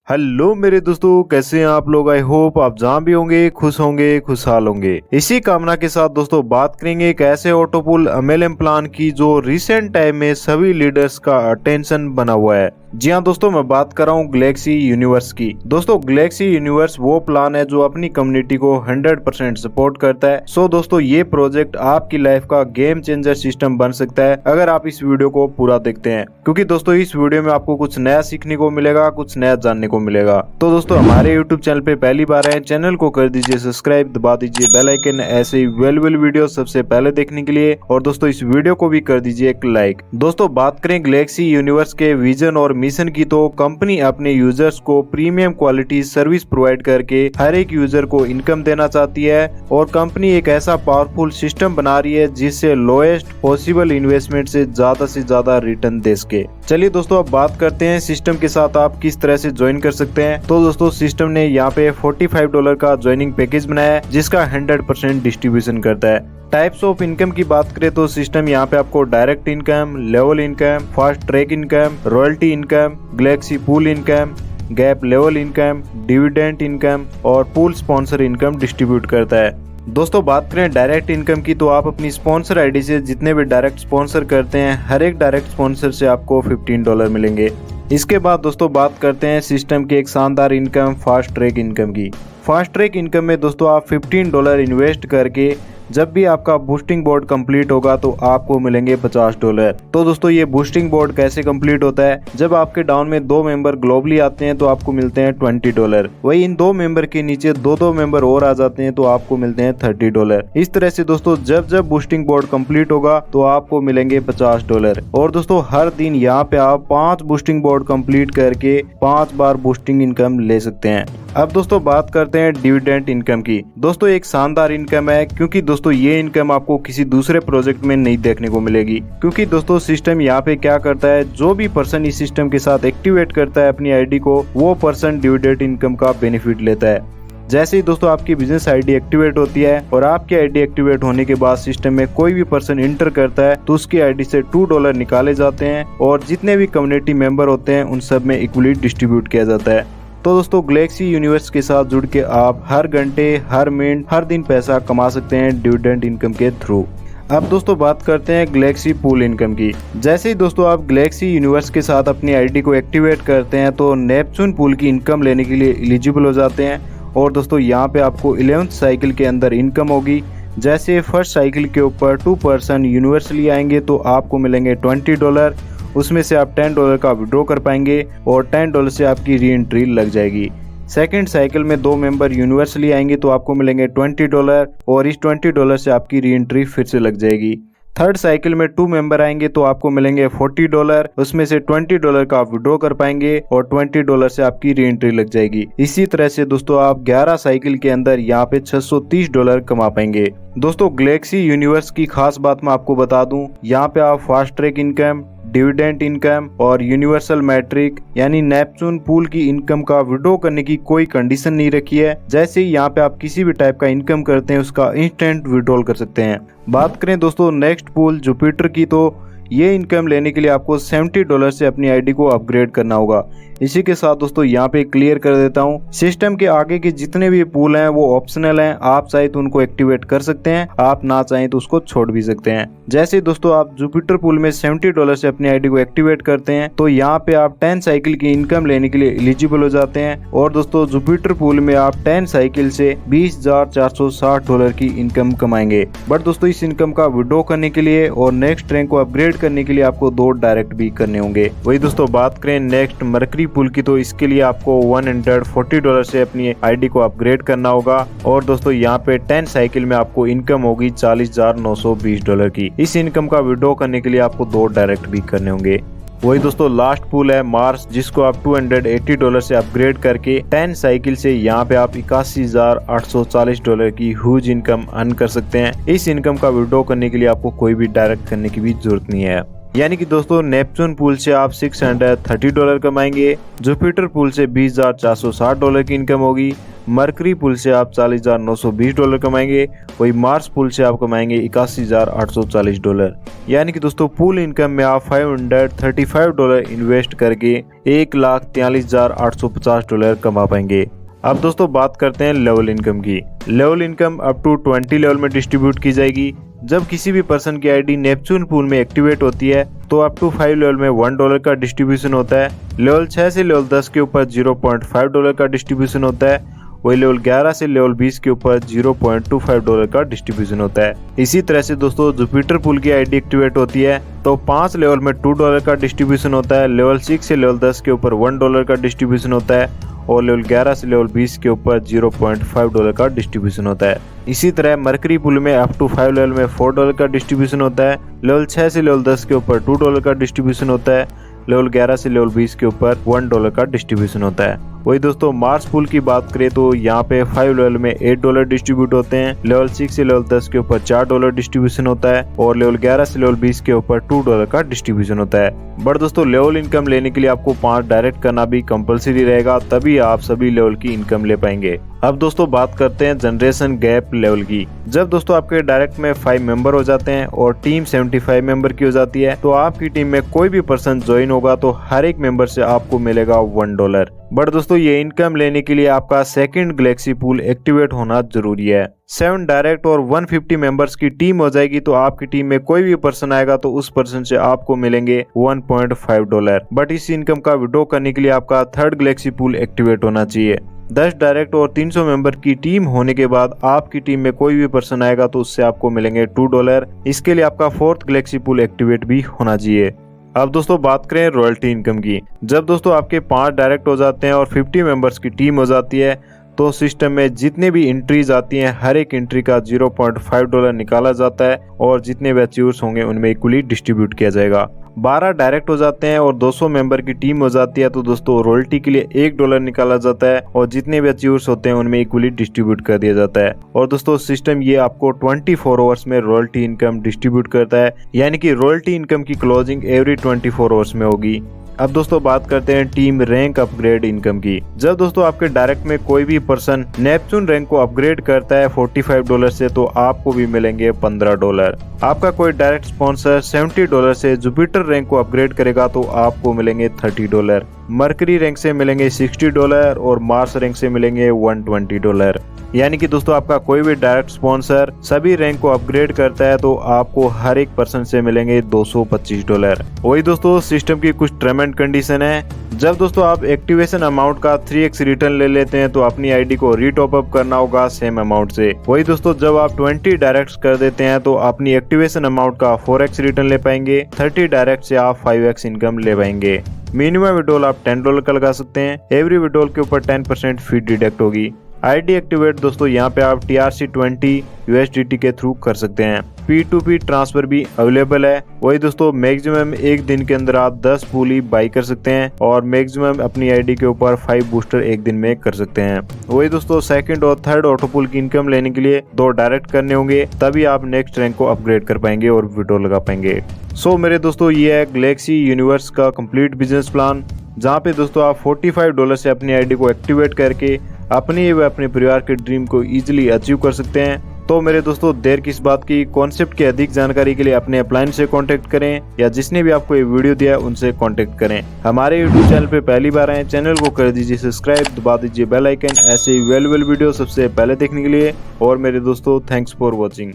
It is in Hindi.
हेलो मेरे दोस्तों, कैसे हैं आप लोग। आई होप आप जहाँ भी होंगे खुश होंगे, खुशहाल होंगे। इसी कामना के साथ दोस्तों बात करेंगे एक ऐसे ऑटो पुल MLM प्लान की जो रिसेंट टाइम में सभी लीडर्स का अटेंशन बना हुआ है। जी हाँ दोस्तों, मैं बात कर रहा हूँ गैलेक्सी यूनिवर्स की। दोस्तों गैलेक्सी यूनिवर्स वो प्लान है जो अपनी कम्युनिटी को 100% सपोर्ट करता है। सो दोस्तों ये प्रोजेक्ट आपकी लाइफ का गेम चेंजर सिस्टम बन सकता है अगर आप इस वीडियो को पूरा देखते हैं, क्योंकि दोस्तों इस वीडियो में आपको कुछ नया सीखने को मिलेगा, कुछ नया जानने को मिलेगा। तो दोस्तों हमारे YouTube चैनल पे पहली बार है, चैनल को कर दीजिए सब्सक्राइब, दबा दीजिए बेल आइकन ऐसे ही वैल्यूएबल वीडियो सबसे पहले देखने के लिए। और दोस्तों इस वीडियो को भी कर दीजिए एक लाइक। दोस्तों बात करें गैलेक्सी यूनिवर्स के विजन और मिशन की, तो कंपनी अपने यूजर्स को प्रीमियम क्वालिटी सर्विस प्रोवाइड करके हर एक यूजर को इनकम देना चाहती है। और कंपनी एक ऐसा पावरफुल सिस्टम बना रही है जिससे लोएस्ट पॉसिबल इन्वेस्टमेंट से ज्यादा रिटर्न दे सके। चलिए दोस्तों अब बात करते हैं सिस्टम के साथ आप किस तरह से ज्वाइन कर सकते हैं। तो दोस्तों सिस्टम ने यहाँ पे $45 का ज्वाइनिंग पैकेज बनाया है जिसका 100% डिस्ट्रीब्यूशन करता है। टाइप्स ऑफ इनकम की बात करें तो सिस्टम यहाँ पे आपको direct income, level income, fast track income, royalty income, Galaxy pool income, gap level income, dividend income और पूल स्पॉन्सर इनकम डिस्ट्रीब्यूट करता है। दोस्तों बात करें डायरेक्ट इनकम की, तो आप अपनी स्पॉन्सर आईडी से जितने भी डायरेक्ट स्पॉन्सर करते हैं हर एक डायरेक्ट स्पॉन्सर से आपको $15 मिलेंगे। इसके बाद दोस्तों बात करते हैं सिस्टम की एक शानदार इनकम फास्ट ट्रैक इनकम की। फास्ट ट्रैक इनकम में दोस्तों आप $15 इन्वेस्ट करके जब भी आपका बूस्टिंग बोर्ड कंप्लीट होगा तो आपको मिलेंगे $50। तो दोस्तों ये बूस्टिंग बोर्ड कैसे कंप्लीट होता है, जब आपके डाउन में 2 मेंबर ग्लोबली आते हैं तो आपको मिलते हैं $20। वही इन 2 मेंबर के नीचे 2 मेंबर और आ जाते हैं तो आपको मिलते हैं $30। इस तरह से दोस्तों जब बूस्टिंग बोर्ड कंप्लीट होगा तो आपको मिलेंगे $50। और दोस्तों हर दिन यहाँ पे आप 5 बूस्टिंग बोर्ड कंप्लीट करके 5 बार बूस्टिंग इनकम ले सकते हैं। अब दोस्तों बात करते हैं डिविडेंड इनकम की। दोस्तों एक शानदार इनकम है, क्योंकि दोस्तों ये इनकम आपको किसी दूसरे प्रोजेक्ट में नहीं देखने को मिलेगी। क्योंकि दोस्तों सिस्टम यहाँ पे क्या करता है, जो भी पर्सन इस सिस्टम के साथ एक्टिवेट करता है अपनी आईडी को, वो पर्सन डिविडेंड इनकम का बेनिफिट लेता है। जैसे ही दोस्तों आपकी बिजनेस आईडी एक्टिवेट होती है और आपकी आईडी एक्टिवेट होने के बाद सिस्टम में कोई भी पर्सन इंटर करता है तो उसकी आईडी से $2 निकाले जाते हैं और जितने भी कम्युनिटी मेंबर होते हैं उन सब में इक्वली डिस्ट्रीब्यूट किया जाता है। तो दोस्तों गैलेक्सी यूनिवर्स के साथ जुड़ के आप हर घंटे, हर मिनट, हर दिन पैसा कमा सकते हैं डिविडेंड इनकम के थ्रू। अब दोस्तों बात करते हैं गैलेक्सी पूल इनकम की। जैसे ही दोस्तों आप गैलेक्सी यूनिवर्स के साथ अपनी आईडी को एक्टिवेट करते हैं तो नेपच्यून पूल की इनकम लेने के लिए एलिजिबल हो जाते हैं। और दोस्तों यहाँ पे आपको 11th साइकिल के अंदर इनकम होगी। जैसे फर्स्ट साइकिल के ऊपर 2 पर्सन यूनिवर्सली आएंगे तो आपको मिलेंगे $20। उसमें से आप $10 का विड्रॉ कर पाएंगे और $10 से आपकी री एंट्री लग जाएगी। सेकंड साइकिल में 2 मेंबर यूनिवर्सली आएंगे तो आपको मिलेंगे $20 और इस $20 से आपकी री एंट्री फिर से लग जाएगी। थर्ड साइकिल में 2 मेंबर आएंगे तो आपको मिलेंगे $40। उसमें से $20 का आप विड्रॉ कर पाएंगे और $20 से आपकी री एंट्री लग जाएगी। इसी तरह से दोस्तों आप 11 साइकिल के अंदर यहाँ पे $630 कमा पाएंगे। दोस्तों गैलेक्सी यूनिवर्स की खास बात मैं आपको बता दूं, यहाँ पे आप fast track income, dividend income और यूनिवर्सल मैट्रिक यानी नेपच्यून पूल की इनकम का विड्रॉ करने की कोई कंडीशन नहीं रखी है। जैसे ही यहाँ पे आप किसी भी टाइप का इनकम करते हैं उसका इंस्टेंट विड्रॉल कर सकते हैं। बात करें दोस्तों नेक्स्ट पूल जुपिटर की, तो ये इनकम लेने के लिए आपको $70 से अपनी आईडी को अपग्रेड करना होगा। इसी के साथ दोस्तों यहाँ पे क्लियर कर देता हूँ, सिस्टम के आगे के जितने भी पूल हैं वो ऑप्शनल हैं। आप चाहे तो उनको एक्टिवेट कर सकते हैं, आप ना चाहें तो उसको छोड़ भी सकते हैं। जैसे दोस्तों आप जुपिटर पूल में $70 से अपनी आईडी को एक्टिवेट करते हैं तो यहाँ पे आप 10 साइकिल की इनकम लेने के लिए एलिजिबल हो जाते हैं। और दोस्तों जुपिटर पूल में आप 10 साइकिल से $20,460 की इनकम कमाएंगे। बट दोस्तों इस इनकम का विड्रॉ करने के लिए और नेक्स्ट रैंक को अपग्रेड करने के लिए आपको 2 डायरेक्ट भी करने होंगे। वही दोस्तों बात करें नेक्स्ट मरकरी पूल की, तो इसके लिए आपको $140 से अपनी आईडी को अपग्रेड करना होगा। और दोस्तों यहाँ पे 10 साइकिल में आपको इनकम होगी $40,920 की। इस इनकम का विड्रॉ करने के लिए आपको 2 डायरेक्ट भी करने होंगे। वही दोस्तों लास्ट पूल है मार्स, जिसको आप $280 से अपग्रेड करके 10 साइकिल से यहाँ पे आप $81,840 की ह्यूज इनकम अर्न कर सकते हैं। इस इनकम का विड्रॉ करने के लिए आपको कोई भी डायरेक्ट करने की भी जरूरत नहीं है। यानी कि दोस्तों नेपच्यून पूल से आप $630 कमाएंगे, जुपिटर पूल से $20,460 की इनकम होगी, मरकरी पुल से आप $40,920 कमाएंगे। वही मार्स पुल से आप कमाएंगे $81,840। यानी कि दोस्तों पुल इनकम में आप $535 इन्वेस्ट करके $1,43,850 कमा पाएंगे। अब दोस्तों बात करते हैं लेवल इनकम की। Level income up to 20 level में डिस्ट्रीब्यूट की जाएगी। जब किसी भी पर्सन की आईडी नेपच्यून पूल में एक्टिवेट होती है तो अप टू 5 लेवल में $1 का डिस्ट्रीब्यूशन होता है। लेवल 6 से लेवल 10 के ऊपर $0.5 का डिस्ट्रीब्यूशन होता है। वही लेवल 11 से लेवल 20 के ऊपर $0.25 का डिस्ट्रीब्यूशन होता है। इसी तरह से दोस्तों जुपिटर पूल की आईडी एक्टिवेट होती है तो 5 लेवल में $2 का डिस्ट्रीब्यूशन होता है। लेवल 6 से लेवल 10 के ऊपर $1 का डिस्ट्रीब्यूशन होता है और लेवल 11 से लेवल 20 के ऊपर $0.5 का डिस्ट्रीब्यूशन होता है। इसी तरह मरकरी पुल में अप टू 5 लेवल में $4 का डिस्ट्रीब्यूशन होता है। लेवल 6 से लेवल 10 के ऊपर $2 का डिस्ट्रीब्यूशन होता है। लेवल 11 से लेवल 20 के ऊपर $1 का डिस्ट्रीब्यूशन होता है। वही दोस्तों मार्स पुल की बात करें तो यहाँ पे 5 लेवल में $8 डिस्ट्रीब्यूट होते हैं। लेवल 6 से लेवल 10 के ऊपर $4 डिस्ट्रीब्यूशन होता है और लेवल 11 से लेवल 20 के ऊपर $2 का डिस्ट्रीब्यूशन होता है। बट दोस्तों लेवल इनकम लेने के लिए आपको 5 डायरेक्ट करना भी कंपलसरी रहेगा, तभी आप सभी लेवल की इनकम ले पाएंगे। अब दोस्तों बात करते हैं जनरेशन गैप लेवल की। जब दोस्तों आपके डायरेक्ट में 5 मेंबर हो जाते हैं और टीम 75 मेंबर की हो जाती है तो आपकी टीम में कोई भी पर्सन ज्वाइन होगा तो हर एक मेंबर से आपको मिलेगा $1। बट दोस्तों ये इनकम लेने के लिए आपका सेकंड गैलेक्सी पूल एक्टिवेट होना जरूरी है। 7 डायरेक्ट और 150 मेंबर्स की टीम हो जाएगी तो आपकी टीम में कोई भी पर्सन आएगा तो उस पर्सन से आपको मिलेंगे $1.5। बट इस इनकम का विड्रॉ करने के लिए आपका थर्ड गैलेक्सी पूल एक्टिवेट होना चाहिए। 10 डायरेक्ट और 300 मेंबर की टीम होने के बाद आपकी टीम में कोई भी पर्सन आएगा तो उससे आपको मिलेंगे $2। इसके लिए आपका फोर्थ गैलेक्सी पूल एक्टिवेट भी होना चाहिए। अब दोस्तों बात करें रॉयल्टी इनकम की। जब दोस्तों आपके 5 डायरेक्ट हो जाते हैं और 50 मेंबर्स की टीम हो जाती है तो सिस्टम में जितने भी एंट्रीज आती हैं हर एक एंट्री का $0.5 निकाला जाता है और जितने भी अचीवर्स होंगे उनमें इक्वली डिस्ट्रीब्यूट किया जाएगा। 12 डायरेक्ट हो जाते हैं और 200 मेंबर की टीम हो जाती है तो दोस्तों रॉयल्टी के लिए $1 निकाला जाता है और जितने भी अचीवर्स होते हैं उनमें इक्वली डिस्ट्रीब्यूट कर दिया जाता है। और दोस्तों सिस्टम ये आपको 24 आवर्स में रॉयल्टी इनकम डिस्ट्रीब्यूट करता है, यानी कि रॉयल्टी इनकम की क्लोजिंग एवरी 24 आवर्स में होगी। अब दोस्तों बात करते हैं टीम रैंक अपग्रेड इनकम की। जब दोस्तों आपके डायरेक्ट में कोई भी पर्सन नेपच्यून रैंक को अपग्रेड करता है $45 से तो आपको भी मिलेंगे $15। आपका कोई डायरेक्ट स्पॉन्सर $70 से जुपिटर रैंक को अपग्रेड करेगा तो आपको मिलेंगे $30। मरकरी रैंक से मिलेंगे $60 और मार्स रैंक से मिलेंगे $120। यानी कि दोस्तों आपका कोई भी डायरेक्ट स्पॉन्सर सभी रैंक को अपग्रेड करता है तो आपको हर एक पर्सन से मिलेंगे $225। वही दोस्तों सिस्टम की कुछ टर्म एंड कंडीशन है। जब दोस्तों आप एक्टिवेशन अमाउंट का 3x रिटर्न ले लेते हैं तो अपनी आईडी को रीटॉप अप करना होगा सेम अमाउंट से। वही दोस्तों जब आप 20 डायरेक्ट कर देते हैं तो अपनी एक्टिवेशन अमाउंट का 4x रिटर्न ले पाएंगे। 30 डायरेक्ट से आप 5x इनकम ले पाएंगे। मिनिमम विड्रॉल आप $10 का लगा सकते हैं। एवरी विड्रॉल के ऊपर 10% फी डिडक्ट होगी। आईडी एक्टिवेट दोस्तों यहाँ पे आप TRC20 USDT के थ्रू कर सकते हैं। P2P ट्रांसफर भी अवेलेबल है। वही दोस्तों मैक्सिमम एक दिन के अंदर आप 10 पूली बाई कर सकते हैं और मैक्सिमम अपनी आईडी के ऊपर 5 बूस्टर एक दिन में कर सकते हैं। वही दोस्तों सेकंड और थर्ड ऑटोपुल की इनकम लेने के लिए 2 डायरेक्ट करने होंगे, तभी आप नेक्स्ट रैंक को अपग्रेड कर पाएंगे और विड्रॉ लगा पाएंगे। सो मेरे दोस्तों ये है गैलेक्सी यूनिवर्स का कंप्लीट बिजनेस प्लान, जहाँ पे दोस्तों आप $45 से अपनी आईडी को एक्टिवेट करके अपने व अपने परिवार के ड्रीम को इजीली अचीव कर सकते हैं। तो मेरे दोस्तों देर किस बात की, कॉन्सेप्ट की अधिक जानकारी के लिए अपने अपलाइन से कांटेक्ट करें या जिसने भी आपको ये वीडियो दिया है उनसे कांटेक्ट करें। हमारे यूट्यूब चैनल पे पहली बार आए, चैनल को कर दीजिए सब्सक्राइब, दबा दीजिए बेल आइकन ऐसे ही वैल्यूएबल वीडियो सबसे पहले देखने के लिए। और मेरे दोस्तों थैंक्स फॉर वॉचिंग।